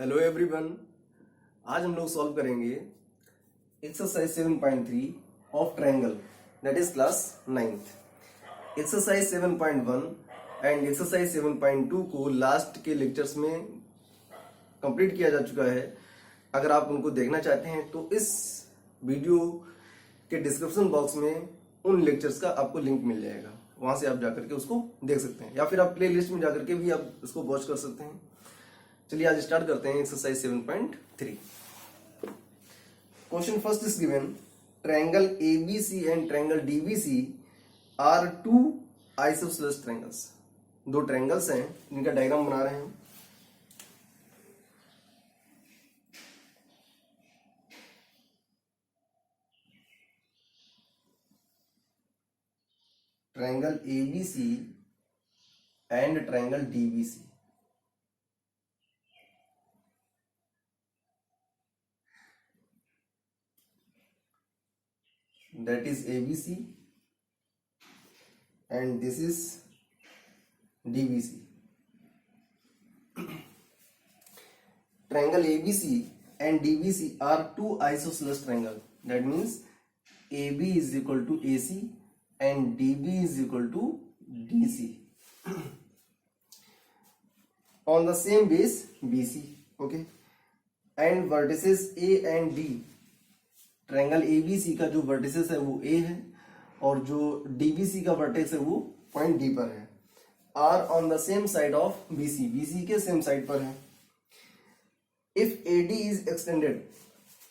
Hello everyone. आज हम लोग सॉल्व करेंगे exercise 7.3 of triangle, that is class 9th। Exercise 7.1 and exercise 7.2 को लास्ट के लेक्चर्स में कंप्लीट किया जा चुका है। अगर आप उनको देखना चाहते हैं तो इस वीडियो के डिस्क्रिप्शन बॉक्स में उन लेक्चर्स का आपको लिंक मिल जाएगा, वहां से आप जाकर के उसको देख सकते हैं, या फिर आप प्ले लिस्ट में जाकर के भी आप उसको वॉच कर सकते हैं। चलिए आज स्टार्ट करते हैं exercise 7.3। Question first is given, triangle ABC and triangle DBC are two isosceles triangles. दो ट्रायंगल्स हैं जिनका डायग्राम बना रहे हैं। Triangle ABC and triangle DBC. That is ABC and this is DBC. Triangle ABC and DBC are two isosceles triangle. That means AB is equal to AC and DB is equal to DC on the same base BC. Okay, and vertices A and D. Triangle ABC का जो vertices है वो ए है और जो DBC का vertex है वो पॉइंट डी पर है। Are on the same side of BC, BC के सेम साइड पर है। इफ एडी इज एक्सटेंडेड,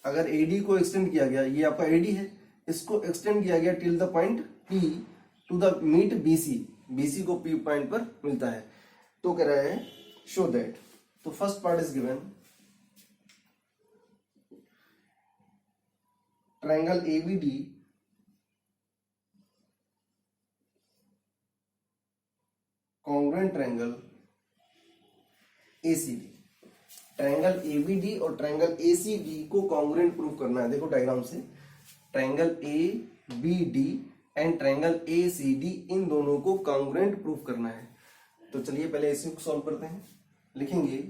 अगर एडी को एक्सटेंड किया गया, ये आपका एडी है, इसको एक्सटेंड किया गया till the point P to the meet BC, BC को पी पॉइंट पर मिलता है, तो कह रहा है शो दैट। तो first part is given, triangle ABD congruent triangle ACD. Triangle ABD और ट्रायंगल एसीडी को कॉन्ग्रुएंट प्रूव करना है। देखो डायग्राम से, triangle ABD and triangle ACD, इन दोनों को कॉन्ग्रुएंट प्रूव करना है। तो चलिए पहले इसी को सॉल्व करते हैं। लिखेंगे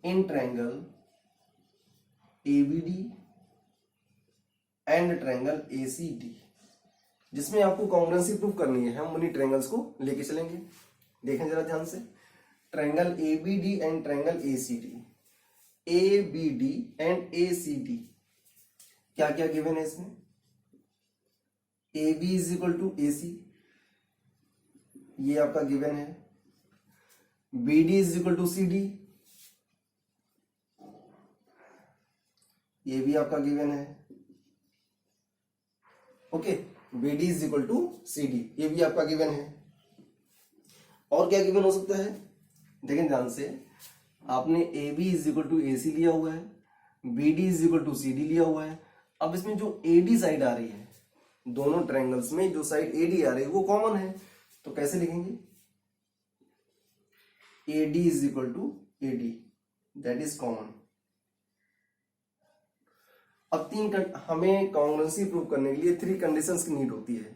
in triangle ABD and triangle ACD, जिसमें आपको कॉन्ग्रुएंसी प्रूव करनी है, हम उन्हीं ट्रायंगल्स को लेके चलेंगे। देखें जरा ध्यान से, triangle ABD and triangle ACD, ABD and ACD क्या क्या गिवन है इसमें? AB is equal to AC, ये आपका गिवन है। BD is equal to CD, ये भी आपका गिवन है। Okay, BD is equal to CD, ये भी आपका गिवन है। और क्या गिवन हो सकता है? देखें ध्यान से, आपने AB is equal to AC लिया हुआ है, BD is equal to CD लिया हुआ है। अब इसमें जो AD साइड आ रही है, दोनों ट्रायंगल्स में जो साइड AD आ रही है वो कॉमन है, तो कैसे लिखेंगे? AD is equal to AD, that is common. अब हमें कॉन्ग्रुएंसी प्रूव करने के लिए 3 कंडीशंस की नीड होती है।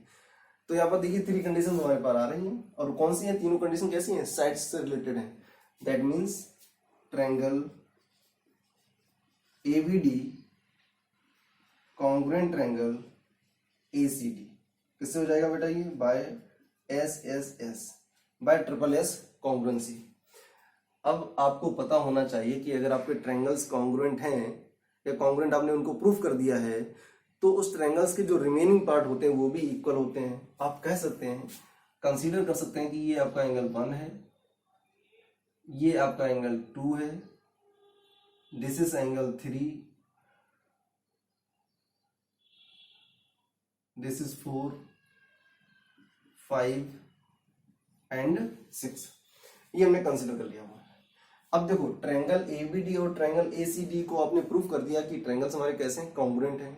तो यहाँ पर देखिए 3 कंडीशंस हमारे पास आ रही हैं, और कौन सी हैं? तीनों कंडीशन कैसी हैं? साइड्स से रिलेटेड हैं। That means triangle ABD congruent triangle ACD किससे हो जाएगा बेटा? ये by SSS, by triple S congruency. अब आपको पता होना चाहिए कि अगर आपके ट्रायंगल्स कॉन्ग्रुएंट हैं या कॉन्ग्रुएंट आपने उनको प्रूफ कर दिया है, तो उस ट्रायंगल्स के जो रिमेनिंग पार्ट होते हैं वो भी इक्वल होते हैं। आप कह सकते हैं, कंसीडर कर सकते हैं कि ये आपका एंगल 1 है, ये आपका एंगल 2 है, this is angle 3, this is 4, 5 and 6, ये हमने कंसीडर कर लिया हुआ है। अब देखो, ट्रायंगल एबीडी और ट्रायंगल एसीडी को आपने प्रूव कर दिया कि ट्रायंगल्स हमारे कैसे हैं? कॉन्ग्रुएंट हैं।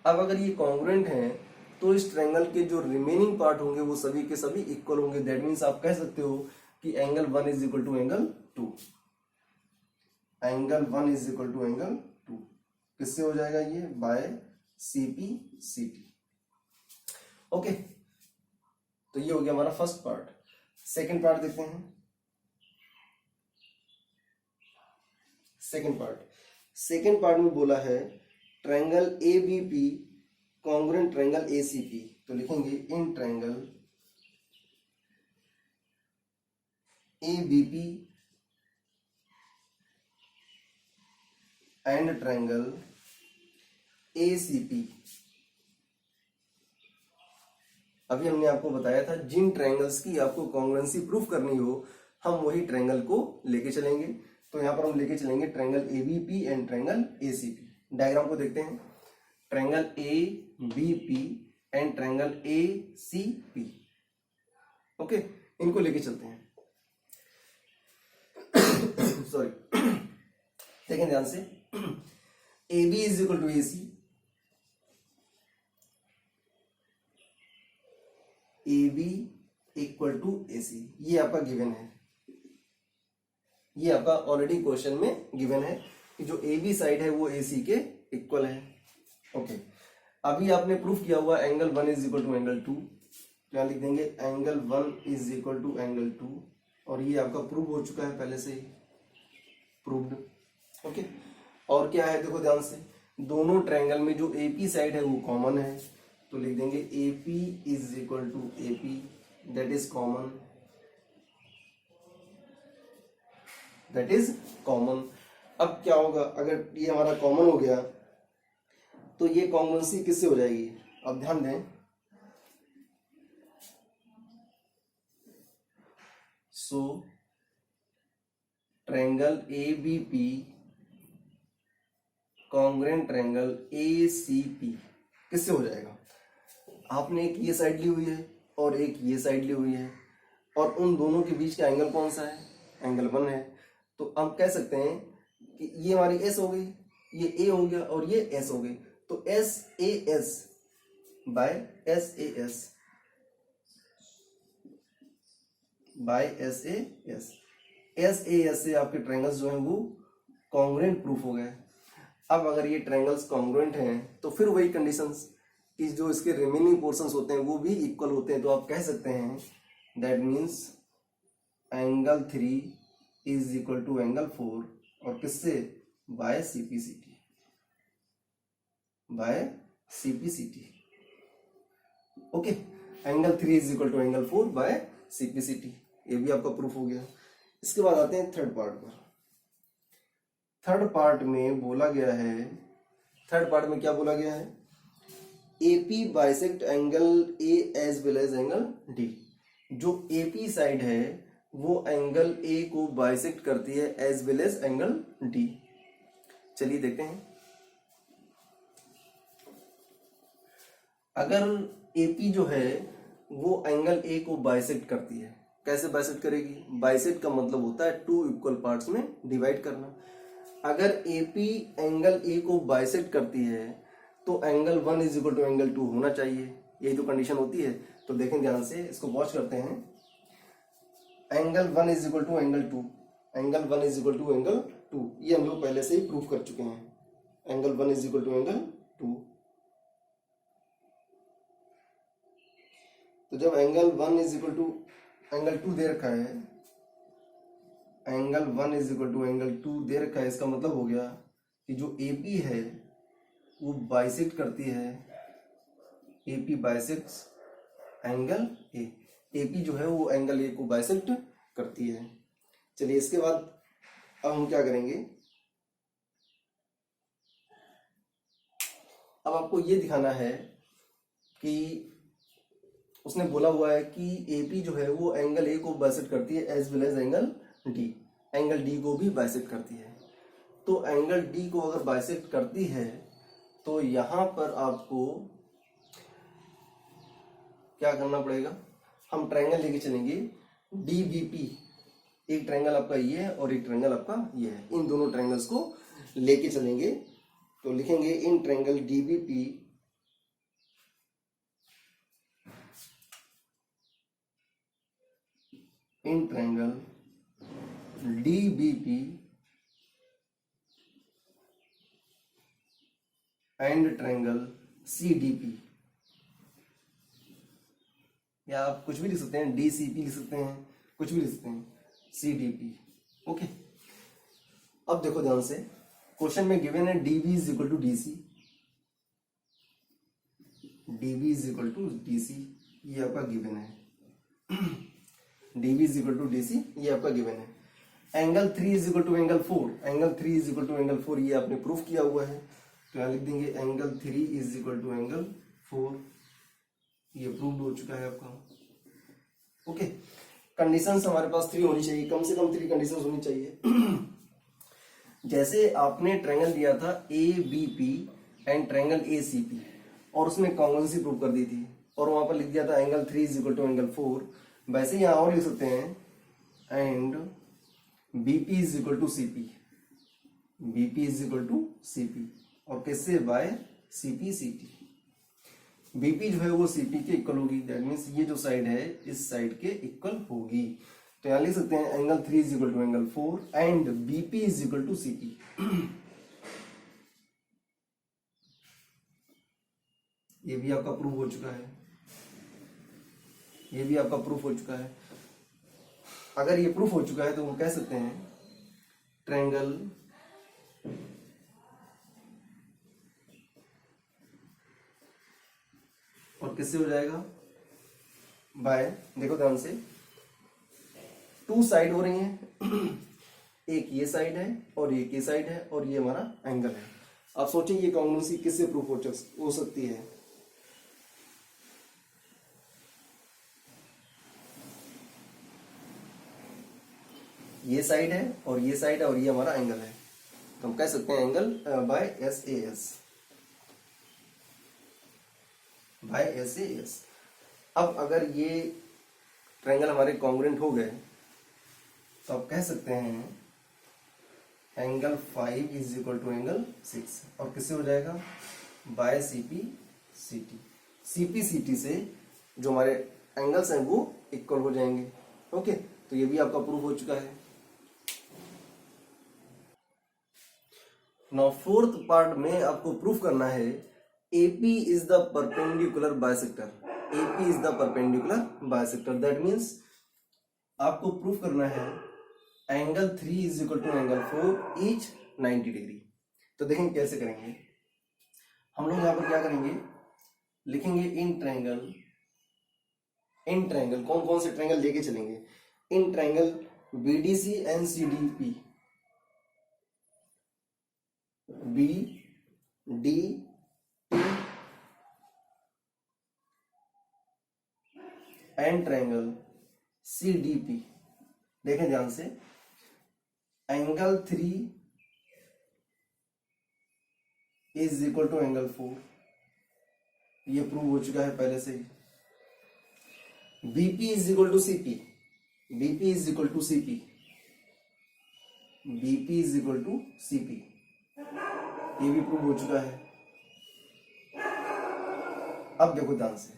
अब अगर ये कॉन्ग्रुएंट हैं तो इस ट्रायंगल के जो रिमेनिंग पार्ट होंगे वो सभी के सभी इक्वल होंगे। दैट मीन्स आप कह सकते हो कि angle 1 is equal to angle 2, angle 1 is equal to angle 2 किससे हो जाएगा? ये बाय CPCT। ओके, तो ये हो गया हमारा फर्स्ट पार्ट। सेकेंड पार्ट देखते हैं। सेकेंड पार्ट में बोला है triangle A B P congruent triangle A C P, तो लिखेंगे in triangle A B P and triangle A C P. अभी हमने आपको बताया था जिन ट्रायंगल्स की आपको कॉन्ग्रुएंसी प्रूफ करनी हो हम वही ट्रायंगल को लेके चलेंगे। तो यहां पर हम लेके चलेंगे triangle ABP and triangle ACP. Diagram को देखते हैं, triangle A B P and triangle A C P. Okay, इनको लेके चलते हैं। सॉरी, देखें ध्यान से, A B is equal to A C, A B equal to A C, ये आपका गिवन है, ये आपका ऑलरेडी क्वेश्चन में गिवन है कि जो ए बी साइड है वो ए सी के इक्वल है। ओके, अभी आपने प्रूफ किया हुआ angle 1 is equal to angle 2, क्या लिख देंगे, angle 1 is equal to angle 2, और ये आपका प्रूव हो चुका है पहले से ही, प्रूव्ड। ओके, और क्या है देखो ध्यान से, दोनों ट्रायंगल में जो एपी साइड है वो कॉमन है, तो लिख देंगे AP is equal to AP, that is common, that is common. अब क्या होगा, अगर ये हमारा कॉमन हो गया तो ये कॉन्ग्रुएंसी किससे हो जाएगी, अब ध्यान दें, so triangle ABP congruent triangle ACP किससे हो जाएगा, आपने एक ये साइड ली हुई है और एक ये साइड ली हुई है, और उन दोनों के बीच का एंगल कौन सा है, एंगल 1 है, तो हम कह सकते हैं कि ये हमारी S हो गई, ये A हो गया और ये S हो गई, तो SAS by SAS by SAS, SAS से आपके ट्रायंगल्स जो हैं वो कॉन्ग्रुएंट प्रूफ हो गए। अब अगर ये ट्रायंगल्स कॉन्ग्रुएंट हैं तो फिर वही कंडीशंस कि जो इसके रिमेनिंग पोर्शंस होते हैं वो भी इक्वल होते हैं, तो आप कह सकते हैं that means angle 3 is equal to angle 4, और किससे, by CPCT, by CPCT। Okay, angle 3 is equal to angle 4 by CPCT, ये भी आपका प्रूफ हो गया। इसके बाद आते हैं थर्ड पार्ट पर। थर्ड पार्ट में बोला गया है, थर्ड पार्ट में क्या बोला गया है, AP bisect angle A as well as angle D। जो AP साइड है वो एंगल A को बाइसेक्ट करती है as well as angle D। चलिए देखते हैं, अगर AP जो है वो एंगल A को बाइसेक्ट करती है, कैसे बाइसेक्ट करेगी, बाइसेक्ट का मतलब होता है 2 इक्वल पार्ट्स में डिवाइड करना। अगर AP एंगल A को बाइसेक्ट करती है तो angle 1 is equal to angle 2 होना चाहिए, यही तो कंडीशन होती है। तो देखें ध्यान से, इसको वॉच करते हैं, angle 1 is equal to angle 2, angle 1 is equal to angle 2, ये हम लोग पहले से ही प्रूफ कर चुके हैं, angle 1 is equal to angle 2। तो जब angle 1 is equal to angle 2 दे रखा है, angle 1 is equal to angle 2 दे रखा है, इसका मतलब हो गया कि जो AP है वो बाइसेक्ट करती है, AP bisects angle A, AP जो है वो एंगल A को बाइसेक्ट करती है। चलिए इसके बाद अब हम क्या करेंगे, अब आपको ये दिखाना है कि उसने बोला हुआ है कि AP जो है वो एंगल A को बाइसेक्ट करती है as well as angle D, angle D को भी बाइसेक्ट करती है। तो एंगल D को अगर बाइसेक्ट करती है तो यहां पर आपको क्या करना पड़ेगा, हम ट्रायंगल लेके चलेंगे DBP, एक ट्रायंगल आपका ये है और एक ट्रायंगल आपका ये है, इन दोनों ट्रायंगल्स को लेके चलेंगे। तो लिखेंगे in triangle DBP in triangle DBP and triangle CDP, या आप कुछ भी लिख सकते हैं, DCP लिख सकते हैं, कुछ भी लिख सकते हैं, CDP। ओके, अब देखो ध्यान से, क्वेश्चन में गिवन है DB is equal to DC, DB is equal to DC, ये आपका गिवन है। DB is equal to DC, ये आपका गिवन है। Angle 3 is equal to angle 4, angle 3 is equal to angle 4, ये आपने प्रूफ किया हुआ है, तो यहां लिख देंगे angle 3 is equal to angle 4, ये प्रूव हो चुका है आपका। ओके, कंडीशंस हमारे पास 3 होनी चाहिए, कम से कम 3 कंडीशंस होनी चाहिए। जैसे आपने ट्रायंगल दिया था A B P and triangle A C P, और उसमें कॉन्ग्रुएंसी प्रूव कर दी थी, और वहां पर लिख दिया था angle 3 is equal to angle 4, वैसे यहां और लिख सकते हैं and BP is equal to CP, BP is equal to CP, और किससे, बाय सीपी सीटी। बीपी जो है वो सीपी के इक्वल होगी, दैट मीन्स ये जो साइड है इस साइड के इक्वल होगी, तो यहां लिख सकते हैं angle 3 is equal to angle 4 and BP is equal to CP. ये भी आपका प्रूफ हो चुका है, ये भी आपका प्रूफ हो चुका है। अगर ये प्रूफ हो चुका है तो हम कह सकते हैं ट्रायंगल और किससे हो जाएगा, बाय, देखो ध्यान से, 2 साइड हो रही हैं, एक ये साइड है और एक ये साइड है, और ये हमारा एंगल है। आप सोचिए ये कॉन्ग्रुएंसी किससे प्रूफ हो सकती है। ये साइड है और ये साइड है और ये हमारा एंगल है, तो हम कह सकते हैं angle by S A S, by S A S. अब अगर ये ट्रायंगल हमारे कॉन्ग्रुएंट हो गए तो आप कह सकते हैं angle 5 is equal to angle 6, और किससे हो जाएगा, बाय सीपी सीटी। सीपी सीटी से जो हमारे एंगल्स हैं वो इक्वल हो जाएंगे। ओके, तो ये भी आपका प्रूफ हो चुका है। नाउ फोर्थ पार्ट में आपको प्रूफ करना है AP is the perpendicular bisector, AP is the perpendicular bisector, that means आपको प्रूफ करना है angle 3 is equal to angle 4 each 90 degree. तो देखेंगे कैसे करेंगे हम लोग। यहां पर क्या करेंगे, लिखेंगे इन ट्रायंगल, इन ट्रायंगल कौन कौन से ट्रायंगल लेके चलेंगे, in triangle BDC and CDP, B D T and triangle CDP। देखें ध्यान से, angle 3 is equal to angle 4, ये प्रूव हो चुका है पहले से ही। BP is equal to CP, BP is equal to CP, BP is equal to CP, ये भी प्रूव हो चुका है। अब देखो ध्यान से,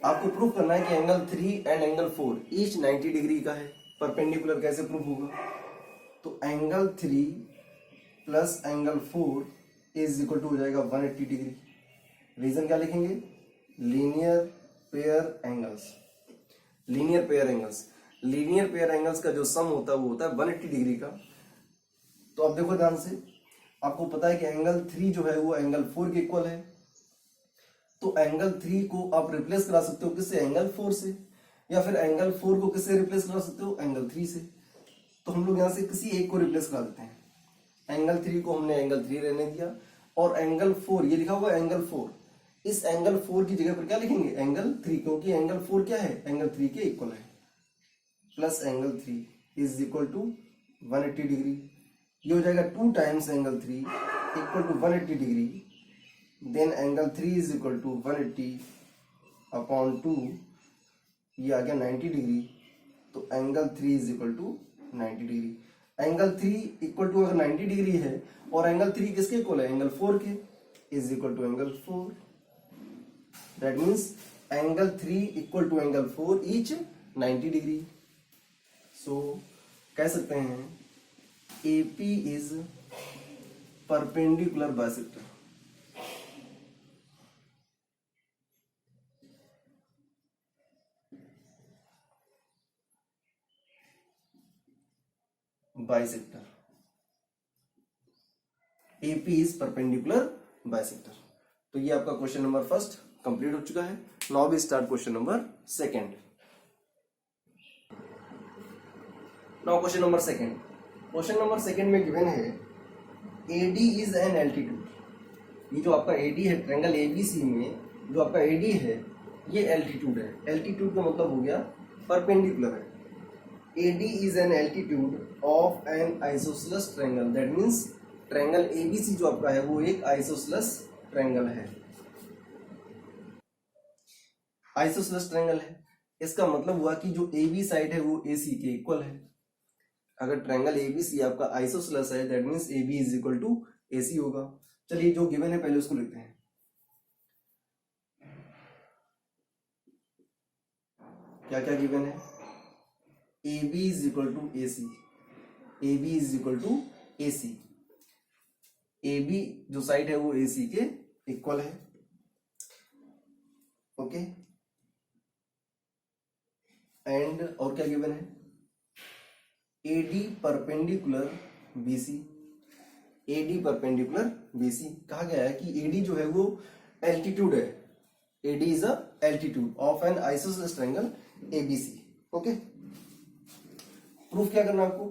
आपको प्रूव करना है कि angle 3 and angle 4 each 90 degree का है। परपेंडिकुलर कैसे प्रूव होगा, तो angle 3 plus angle 4 is equal to हो जाएगा 180 डिग्री। रीजन क्या लिखेंगे, linear pair angles, linear pair angles, linear pair angles का जो सम होता है वो होता है 180 डिग्री का। तो अब देखो ध्यान से, आपको पता है कि एंगल 3 जो है वो एंगल 4 के इक्वल है, तो एंगल 3 को आप रिप्लेस करा सकते हो किससे, एंगल 4 से, या फिर एंगल 4 को किससे रिप्लेस करा सकते हो, एंगल 3 से। तो हम लोग यहां से किसी एक को रिप्लेस करा देते हैं। एंगल 3 को हमने एंगल 3 रहने दिया, और एंगल 4, ये लिखा हुआ है एंगल 4, इस एंगल 4 की जगह पर क्या लिखेंगे, एंगल 3, क्योंकि एंगल 4 क्या है, एंगल 3 के इक्वल है, plus angle 3 is equal to 180 degree. ये हो जाएगा 2 times angle 3 equal to 180 degree, then angle 3 is equal to 180 upon 2, ये आ गया 90 डिग्री, तो angle 3 is equal to 90 degree. Angle 3 equal to अगर 90 डिग्री है और एंगल 3 किसके इक्वल है, एंगल 4 के, is equal to angle 4, that means angle 3 equal to angle 4 each 90 degree. So कह सकते हैं AP is perpendicular bisector. Bisector AP is perpendicular bisector. तो ये आपका क्वेश्चन नंबर फर्स्ट कंप्लीट हो चुका है। Now we start question number second. Now question number second, question number second में गिवन है AD इज एन एल्टीट्यूड। ये जो आपका AD है ट्रायंगल ABC में, जो आपका AD है ये एल्टीट्यूड है। एल्टीट्यूड का मतलब हो गया परपेंडिकुलर है। AD is an altitude of N isosceles triangle, that means triangle ABC जो आपका है वो एक आइसोसेलेस ट्रायंगल है। आइसोसेलेस ट्रायंगल है, इसका मतलब हुआ कि जो AB साइड है वो AC के इक्वल है। अगर ट्रायंगल ABC आपका आइसोसेलेस है that means AB is equal to AC होगा। चलिए जो गिवन है पहले उसको लिखते हैं। क्या क्या गिवन है? AB is equal to AC, AB is equal to AC, AB जो साइड है वो AC के इक्वल है। ओके, एंड और क्या गिवन है? AD perpendicular BC, AD perpendicular BC। कहा गया है कि AD जो है वो एल्टीट्यूड है, AD is a altitude of N isosceles triangle ABC। Okay, proof क्या करना है आपको?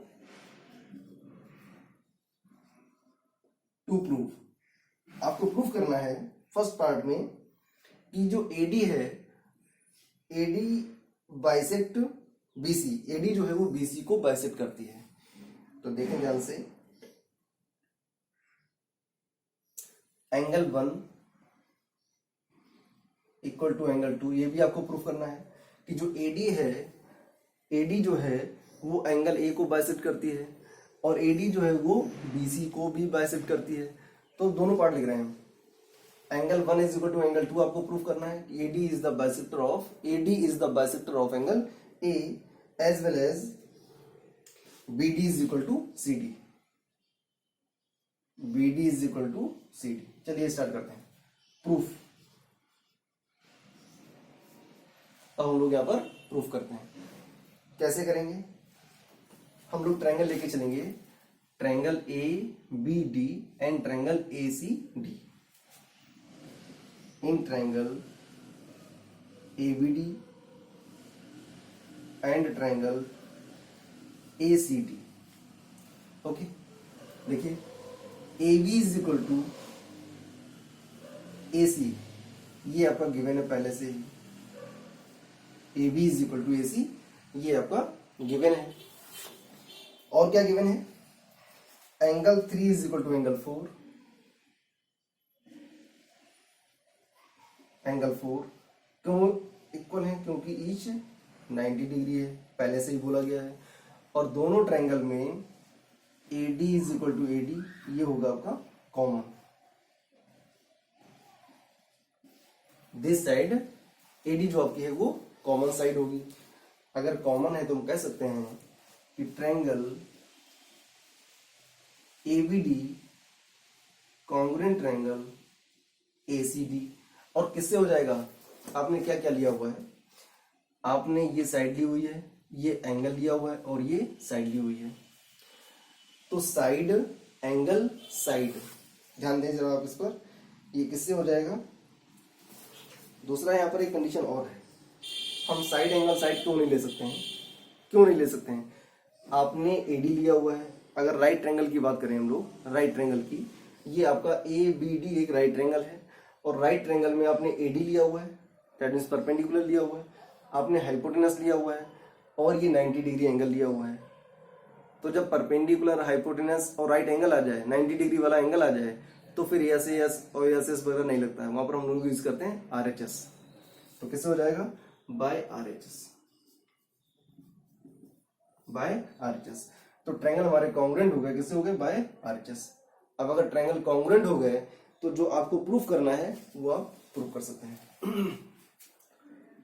टू प्रूफ आपको प्रूफ करना है फर्स्ट पार्ट में कि जो AD है, AD बाइसेक्ट BC, AD जो है वो BC को बाइसेक्ट करती है। तो देखें ध्यान से, एंगल 1 इक्वल टू एंगल 2, ये भी आपको प्रूफ करना है कि जो AD है, AD जो है वो एंगल A को बाइसेक्ट करती है और AD जो है वो BC को भी बाइसेक्ट करती है। तो दोनों पार्ट लिख रहे हैं हम। Angle 1 is equal to angle 2 आपको प्रूफ करना है कि AD is the bisector of angle A as well as BD is equal to CD, BD is equal to CD। चलिए स्टार्ट करते हैं प्रूफ। अब हम लोग यहां पर प्रूफ करते हैं। कैसे करेंगे? हम लोग ट्रायंगल लेके चलेंगे, triangle ABD and triangle ACD। In triangle ABD and triangle ACD। Okay, देखिए AB is equal to AC, ये आपका गिवन है पहले से ही। AB is equal to AC, ये आपका गिवन है। और क्या गिवन है? Angle 3 is equal to angle 4, angle 4 क्यों इक्वल है? क्योंकि ईच 90 डिग्री है, पहले से ही बोला गया है। और दोनों ट्रायंगल में AD is equal to AD, ये होगा आपका कॉमन। दिस साइड AD जो आपकी है वो कॉमन साइड होगी। अगर कॉमन है तो हम कह सकते हैं कि triangle ABD congruent triangle ACD। और किससे हो जाएगा? आपने क्या क्या लिया हुआ है? आपने ये साइड ली हुई है, ये एंगल लिया हुआ है और ये साइड ली हुई है। तो साइड एंगल साइड, ध्यान दें जरा आप इस पर, ये किससे हो जाएगा? दूसरा यहां पर एक कंडीशन और है, हम साइड एंगल साइड क्यों नहीं ले सकते हैं? क्यों नहीं ले सकते हैं? आपने AD लिया हुआ है, अगर राइट ट्रायंगल की बात करें हम लोग, राइट ट्रायंगल की, ये आपका ABD एक राइट ट्रायंगल है और राइट ट्रायंगल में आपने AD लिया हुआ है, दैट मीन्स परपेंडिकुलर लिया हुआ है, आपने हाइपोटेनस लिया हुआ है और ये 90 डिग्री एंगल लिया हुआ है। तो जब परपेंडिकुलर, हाइपोटेनस और राइट एंगल आ जाए, 90 डिग्री वाला एंगल आ जाए, तो फिर एस और एस वगैरह नहीं लगता है, वहां पर हम लोग यूज करते हैं RHS। तो किससे हो जाएगा? By RHS, by RHS। तो ट्रायंगल हमारे कॉन्ग्रुएंट हो गए, किससे हो गए? By RHS। अब अगर ट्रायंगल कॉन्ग्रुएंट हो गए तो जो आपको प्रूफ करना है वो आप प्रूफ कर सकते हैं।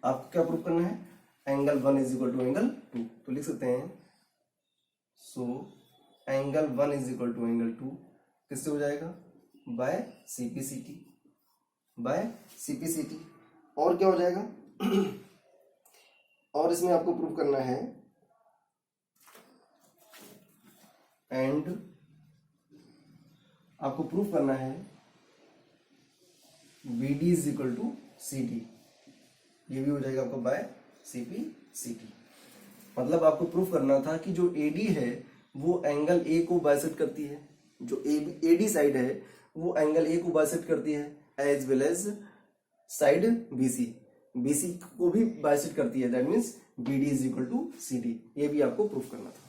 आपको क्या प्रूफ करना है? Angle 1 is equal to angle 2। तो लिख सकते हैं, so angle 1 is equal to angle 2 किससे हो जाएगा? By CPCT, by CPCT। और क्या हो जाएगा? और इसमें आपको प्रूफ करना है एंड आपको प्रूफ करना है BD is equal to CD, ये भी हो जाएगा आपका बाय CP CT। मतलब आपको प्रूफ करना था कि जो AD है वो एंगल A को बाइसेक्ट करती है, जो AD साइड है वो एंगल A को बाइसेक्ट करती है, as well as side BC को भी बाइसेक्ट करती है, that means BD is equal to CD। ये भी आपको प्रूफ करना था।